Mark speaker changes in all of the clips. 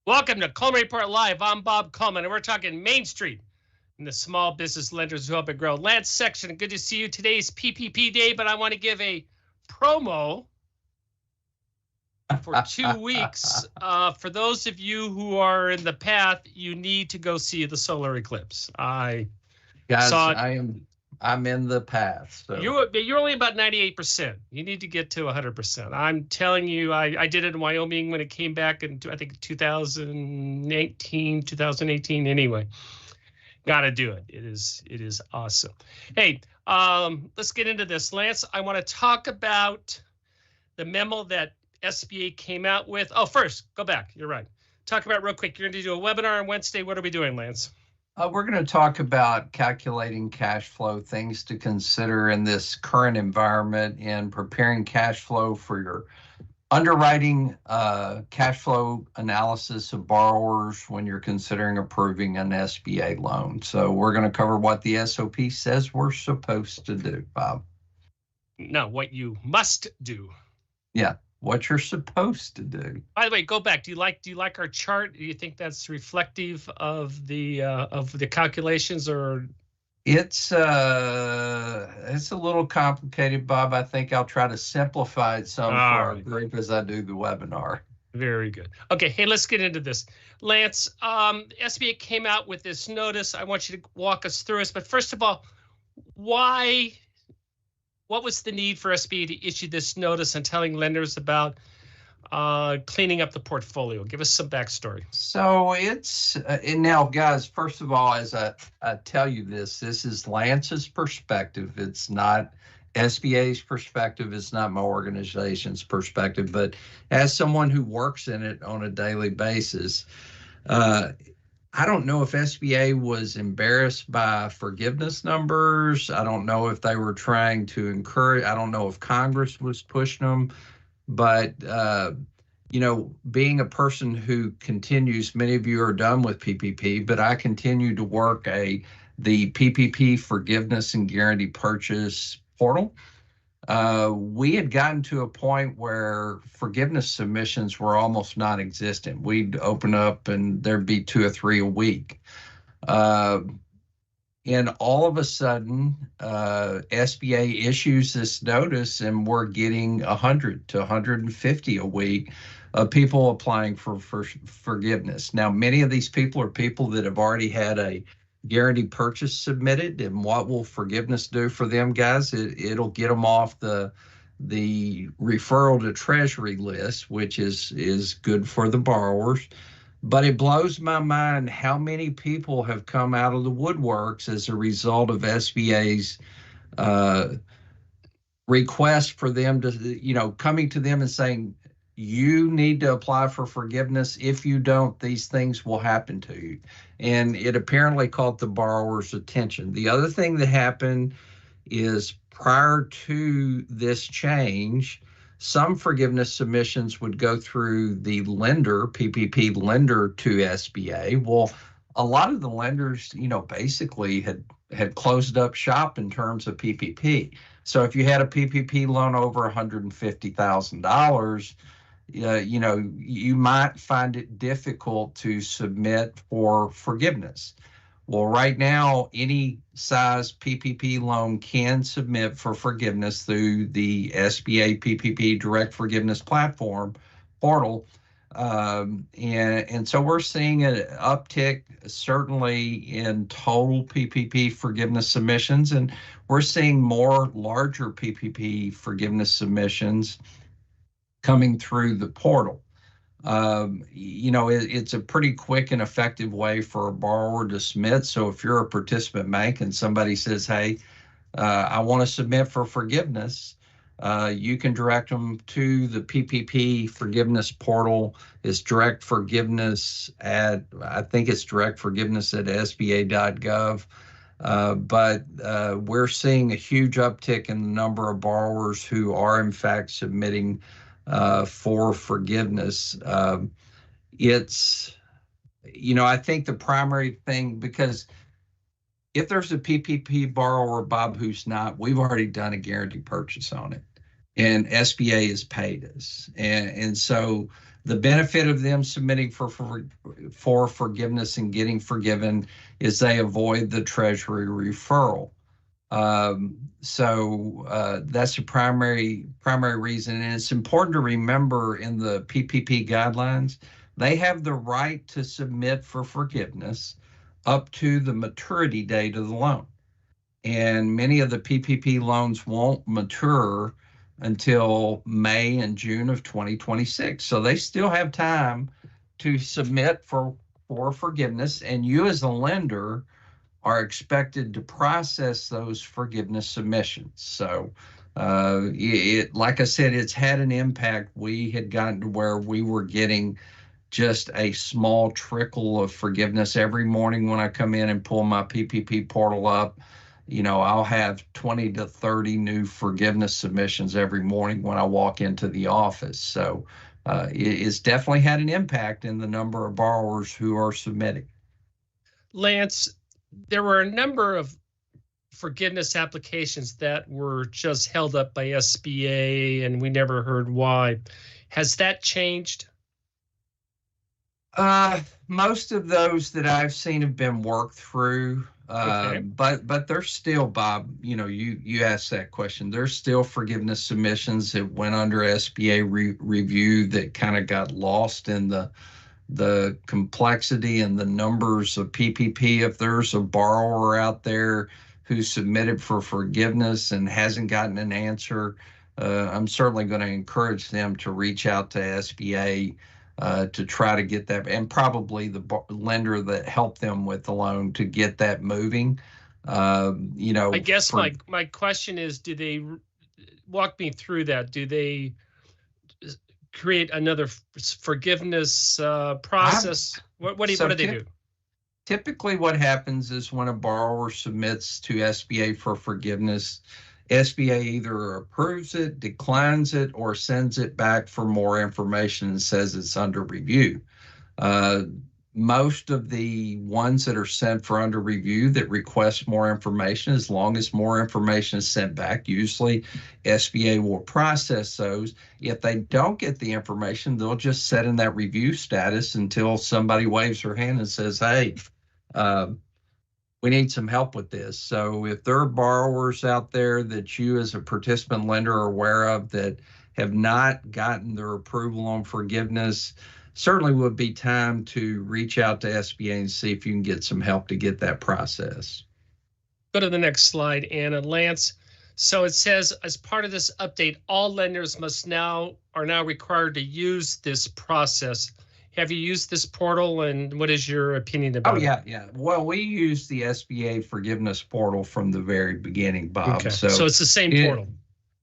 Speaker 1: Welcome to Coleman Report Live. I'm Bob Coleman, and we're talking Main Street and the small business lenders who help it grow. Lance Sexton, good to see you. Today's PPP day, but I want to give a promo for 2 weeks. For those of you who are in the path, you need to go see the solar eclipse.
Speaker 2: I'm in the path. So
Speaker 1: You're only about 98%. You need to get to 100%. I'm telling you, I did it in Wyoming when it came back in, I think, 2018. Anyway, got to do it. It is awesome. Hey, let's get into this. Lance, I want to talk about the memo that SBA came out with. Oh, first, go back. You're right. Talk about real quick. You're going to do a webinar on Wednesday. What are we doing, Lance?
Speaker 2: We're going to talk about calculating cash flow, things to consider in this current environment and preparing cash flow for your underwriting cash flow analysis of borrowers when you're considering approving an SBA loan. So we're going to cover what the SOP says we're supposed to do, Bob.
Speaker 1: No, what you must do.
Speaker 2: Yeah. What you're supposed to do.
Speaker 1: By the way, go back. Do you like our chart? Do you think that's reflective of the calculations, or?
Speaker 2: It's a little complicated, Bob. I think I'll try to simplify it some for our group as I do the webinar.
Speaker 1: Very good. Okay, hey, let's get into this. Lance, SBA came out with this notice. I want you to walk us through this. But first of all, what was the need for SBA to issue this notice and telling lenders about cleaning up the portfolio? Give us some backstory.
Speaker 2: So it's, and now guys, first of all, as I tell you this is Lance's perspective. It's not SBA's perspective. It's not my organization's perspective, but as someone who works in it on a daily basis, I don't know if SBA was embarrassed by forgiveness numbers. I don't know if they were trying to encourage. I don't know if Congress was pushing them. But, being a person who continues, many of you are done with PPP, but I continue to work the PPP forgiveness and guarantee purchase portal. We had gotten to a point where forgiveness submissions were almost non-existent. We'd open up and there'd be 2 or 3 a week. And all of a sudden, SBA issues this notice and we're getting 100 to 150 a week of people applying for forgiveness. Now, many of these people are people that have already had a guarantee purchase submitted, and what will forgiveness do for them, guys? It'll get them off the referral to Treasury list, which is good for the borrowers. But it blows my mind how many people have come out of the woodworks as a result of SBA's request for them to, coming to them and saying, you need to apply for forgiveness. If you don't, these things will happen to you. And it apparently caught the borrower's attention. The other thing that happened is prior to this change, some forgiveness submissions would go through the lender, PPP lender, to SBA. Well, a lot of the lenders, basically had closed up shop in terms of PPP. So if you had a PPP loan over $150,000, you might find it difficult to submit for forgiveness. Well, right now, any size PPP loan can submit for forgiveness through the SBA PPP Direct Forgiveness Platform portal. And so we're seeing an uptick, certainly in total PPP forgiveness submissions, and we're seeing more larger PPP forgiveness submissions coming through the portal. It's a pretty quick and effective way for a borrower to submit. So if you're a participant bank and somebody says, hey, I want to submit for forgiveness, you can direct them to the PPP forgiveness portal. It's direct forgiveness I think it's direct forgiveness at sba.gov. But we're seeing a huge uptick in the number of borrowers who are in fact submitting for forgiveness. It's, I think the primary thing, because if there's a PPP borrower, Bob, who's not, we've already done a guarantee purchase on it. and SBA has paid us. And so the benefit of them submitting for forgiveness and getting forgiven is they avoid the Treasury referral. So that's the primary reason. And it's important to remember in the PPP guidelines, they have the right to submit for forgiveness up to the maturity date of the loan. And many of the PPP loans won't mature until May and June of 2026. So they still have time to submit for forgiveness. And you as a lender are expected to process those forgiveness submissions. So like I said, it's had an impact. We had gotten to where we were getting just a small trickle of forgiveness every morning when I come in and pull my PPP portal up. I'll have 20 to 30 new forgiveness submissions every morning when I walk into the office. So it's definitely had an impact in the number of borrowers who are submitting.
Speaker 1: Lance, there were a number of forgiveness applications that were just held up by SBA, and we never heard why. Has that changed?
Speaker 2: Most of those that I've seen have been worked through. Okay. But there's still, Bob, you asked that question. There's still forgiveness submissions that went under SBA review that kind of got lost in the complexity and the numbers of PPP. If there's a borrower out there who submitted for forgiveness and hasn't gotten an answer, I'm certainly going to encourage them to reach out to SBA to try to get that, and probably the lender that helped them with the loan to get that moving.
Speaker 1: I guess my question is, do they walk me through that? Do they create another forgiveness process? What do they do?
Speaker 2: Typically what happens is when a borrower submits to SBA for forgiveness, SBA either approves it, declines it, or sends it back for more information and says it's under review. Most of the ones that are sent for under review that request more information, as long as more information is sent back, usually SBA will process those. If they don't get the information, they'll just set in that review status until somebody waves their hand and says, hey, we need some help with this. So if there are borrowers out there that you as a participant lender are aware of that have not gotten their approval on forgiveness, certainly would be time to reach out to SBA and see if you can get some help to get that process.
Speaker 1: Go to the next slide, Anna. Lance, so it says, as part of this update, all lenders are now required to use this process. Have you used this portal, and what is your opinion about it?
Speaker 2: Yeah. Well, we use the SBA forgiveness portal from the very beginning, Bob.
Speaker 1: Okay. So it's the same portal.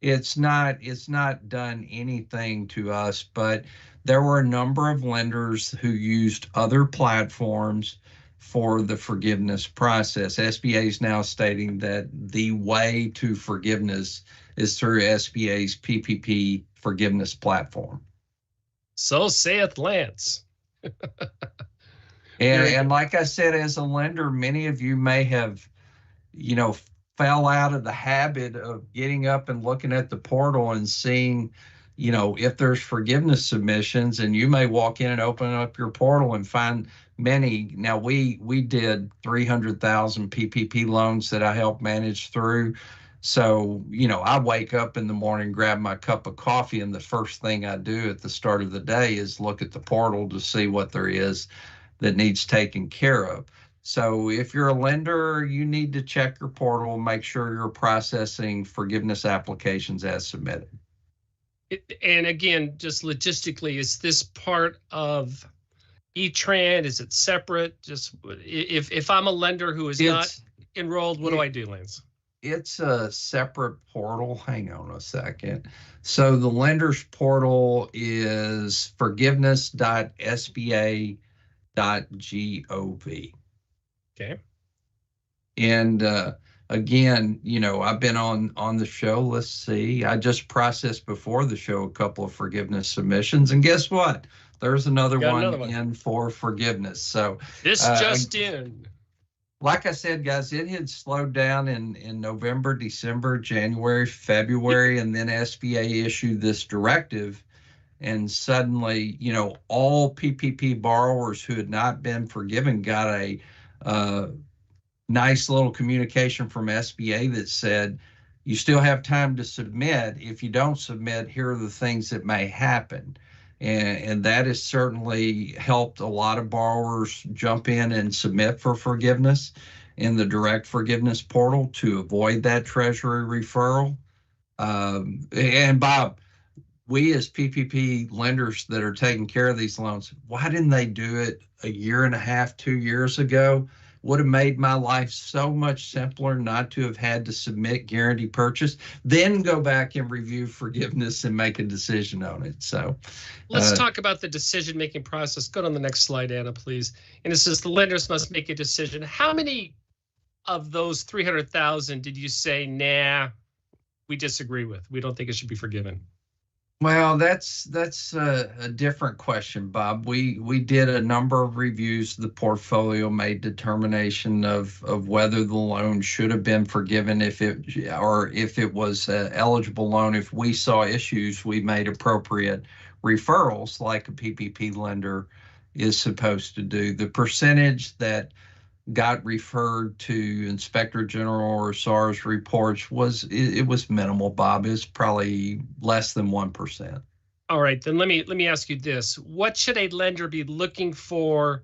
Speaker 2: It's not done anything to us, but there were a number of lenders who used other platforms for the forgiveness process. SBA is now stating that the way to forgiveness is through SBA's PPP forgiveness platform.
Speaker 1: So saith Lance.
Speaker 2: and like I said, as a lender, many of you may have, fell out of the habit of getting up and looking at the portal and seeing, if there's forgiveness submissions, and you may walk in and open up your portal and find many. Now, we did 300,000 PPP loans that I helped manage through. So, I wake up in the morning, grab my cup of coffee, and the first thing I do at the start of the day is look at the portal to see what there is that needs taken care of. So if you're a lender, you need to check your portal, make sure you're processing forgiveness applications as submitted.
Speaker 1: And again, just logistically, is this part of E-Tran? Is it separate? Just if I'm a lender who is not enrolled, what do I do, Lance?
Speaker 2: It's a separate portal. Hang on a second. So the lender's portal is forgiveness.sba.gov.
Speaker 1: Okay.
Speaker 2: And again, I've been on the show. Let's see. I just processed before the show a couple of forgiveness submissions, and guess what? There's another one in for forgiveness. So
Speaker 1: this just in.
Speaker 2: like I said, guys, it had slowed down in November, December, January, February, and then SBA issued this directive. And suddenly, all PPP borrowers who had not been forgiven got a nice little communication from SBA that said, you still have time to submit. If you don't submit, here are the things that may happen. And that has certainly helped a lot of borrowers jump in and submit for forgiveness in the direct forgiveness portal to avoid that Treasury referral. And Bob, we as PPP lenders that are taking care of these loans, why didn't they do it a year and a half, 2 years ago? Would have made my life so much simpler not to have had to submit guarantee purchase, then go back and review forgiveness and make a decision on it. So
Speaker 1: let's talk about the decision-making process. Go on the next slide, Anna, please. And it says the lenders must make a decision. How many of those 300,000 did you say, nah, we disagree with? We don't think it should be forgiven.
Speaker 2: Well, that's a different question, Bob. We did a number of reviews of the portfolio, made determination of whether the loan should have been forgiven if it was an eligible loan. If we saw issues, we made appropriate referrals like a PPP lender is supposed to do. The percentage that got referred to Inspector General or SARS reports was minimal, Bob. It's probably less than 1%.
Speaker 1: All right, then let me ask you this. What should a lender be looking for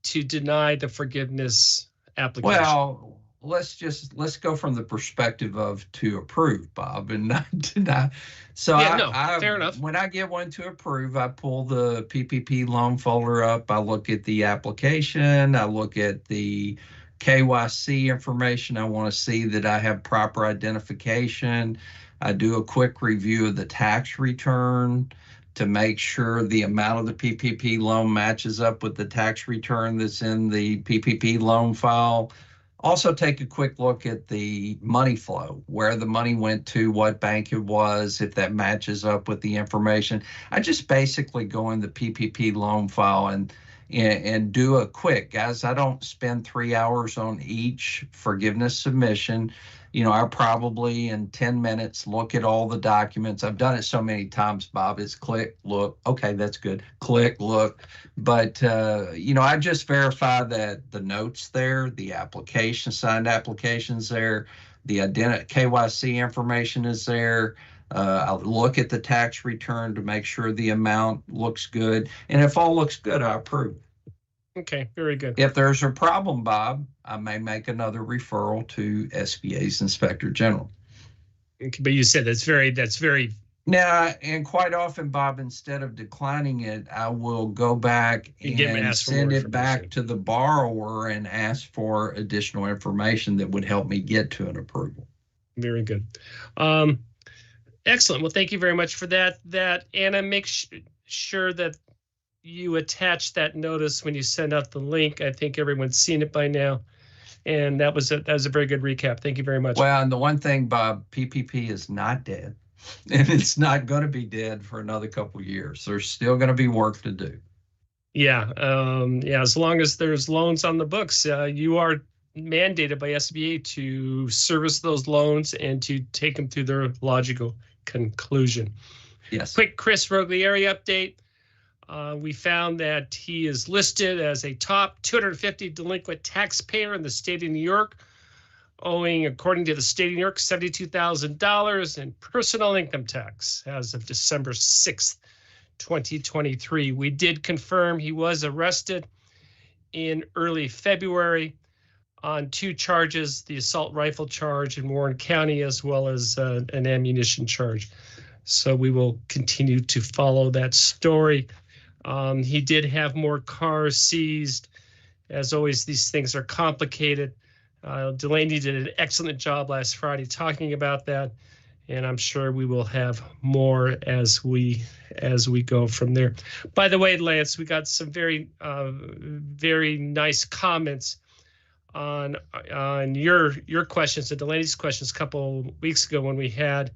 Speaker 1: to deny the forgiveness application?
Speaker 2: Well, let's go from the perspective of to approve, Bob, and not deny. So
Speaker 1: fair enough.
Speaker 2: When I get one to approve, I pull the PPP loan folder up. I look at the application. I look at the KYC information. I want to see that I have proper identification. I do a quick review of the tax return to make sure the amount of the PPP loan matches up with the tax return that's in the PPP loan file. Also take a quick look at the money flow, where the money went to, what bank it was, if that matches up with the information. I just basically go in the PPP loan file and do a quick, guys, I don't spend 3 hours on each forgiveness submission. I probably in 10 minutes look at all the documents. I've done it so many times, Bob. It's click, look, okay, that's good. Click, look. But, I just verify that the notes there, the application, signed applications there, the KYC information is there. I'll look at the tax return to make sure the amount looks good. And if all looks good, I approve.
Speaker 1: Okay, very good.
Speaker 2: If there's a problem, Bob, I may make another referral to SBA's Inspector General.
Speaker 1: Okay, but you said that's very.
Speaker 2: Now, and quite often, Bob, instead of declining it, I will go back and send it back to the borrower and ask for additional information that would help me get to an approval.
Speaker 1: Very good. Excellent. Well, thank you very much for that. Anna, make sure that you attach that notice when you send out the link. I think everyone's seen it by now. And that was a very good recap. Thank you very much.
Speaker 2: Well, and the one thing, Bob, PPP is not dead, and it's not going to be dead for another couple of years. There's still going to be work to do.
Speaker 1: Yeah. As long as there's loans on the books, you are mandated by SBA to service those loans and to take them through their logical conclusion.
Speaker 2: Yes.
Speaker 1: Quick Chris Roglieri update. We found that he is listed as a top 250 delinquent taxpayer in the state of New York, owing, according to the state of New York, $72,000 in personal income tax as of December 6th, 2023. We did confirm he was arrested in early February on 2 charges, the assault rifle charge in Warren County, as well as an ammunition charge. So we will continue to follow that story. He did have more cars seized. As always, these things are complicated. Delaney did an excellent job last Friday talking about that, and I'm sure we will have more as we go from there. By the way, Lance, we got some very nice comments on your questions and Delaney's questions a couple weeks ago when we had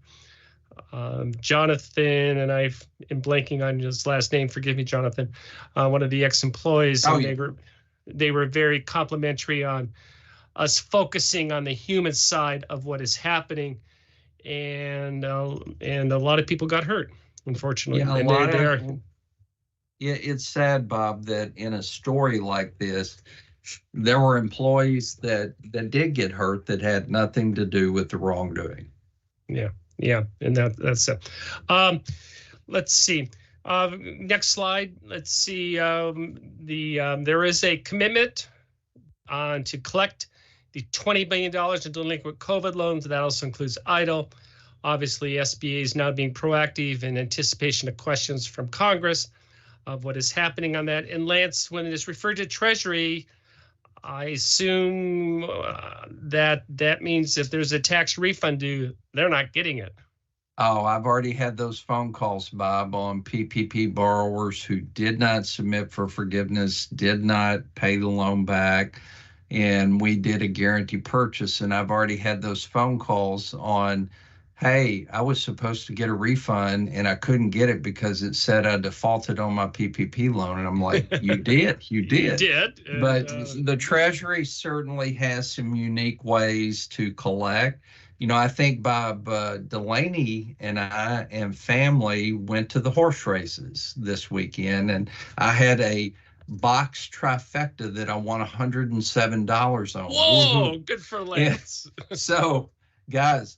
Speaker 1: Jonathan, and I am blanking on his last name. Forgive me, Jonathan. One of the ex-employees, and they were very complimentary on us focusing on the human side of what is happening, and a lot of people got hurt, unfortunately.
Speaker 2: Yeah,
Speaker 1: And
Speaker 2: it's sad, Bob, that in a story like this, there were employees that did get hurt that had nothing to do with the wrongdoing.
Speaker 1: Yeah, and that's it. Let's see. Next slide. Let's see. There is a commitment to collect the $20 billion in delinquent COVID loans. That also includes EIDL. Obviously, SBA is now being proactive in anticipation of questions from Congress of what is happening on that. And Lance, when it is referred to Treasury, I assume that means if there's a tax refund due, they're not getting it.
Speaker 2: Oh, I've already had those phone calls, Bob, on PPP borrowers who did not submit for forgiveness, did not pay the loan back, and we did a guarantee purchase. And I've already had those phone calls on, hey, I was supposed to get a refund and I couldn't get it because it said I defaulted on my PPP loan. And I'm like, you did. You did. But the Treasury certainly has some unique ways to collect. You know, I think Bob Delaney and I and family went to the horse races this weekend, and I had a box trifecta that I won $107 on.
Speaker 1: Whoa, good for Lance.
Speaker 2: Yeah. So, guys,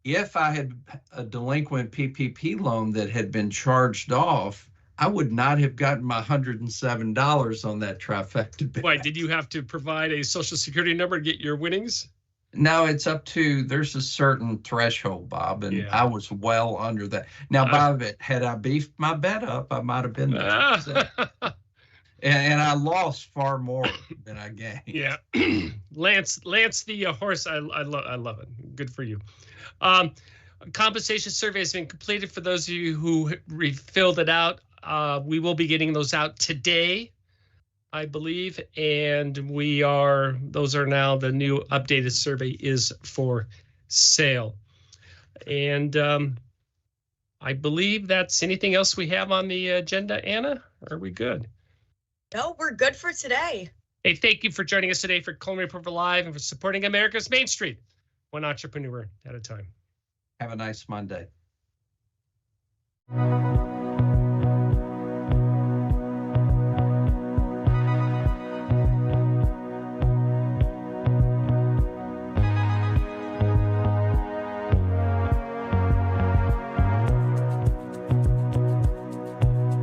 Speaker 2: if I had a delinquent PPP loan that had been charged off, I would not have gotten my $107 on that trifecta back.
Speaker 1: Why, did you have to provide a social security number to get your winnings?
Speaker 2: No, it's up to, there's a certain threshold, Bob, and I was well under that. Now, Bob, had I beefed my bet up, I might have been there. And I lost far more than I gained.
Speaker 1: Yeah. Lance the horse, I love it. Good for you. Compensation survey has been completed for those of you who filled it out. We will be getting those out today, I believe, and those are now, the new updated survey is for sale. And I believe that's anything else we have on the agenda, Anna? Are we good?
Speaker 3: No, we're good for today.
Speaker 1: Hey, thank you for joining us today for Coleman Report Live and for supporting America's Main Street, one entrepreneur at a time.
Speaker 2: Have a nice Monday.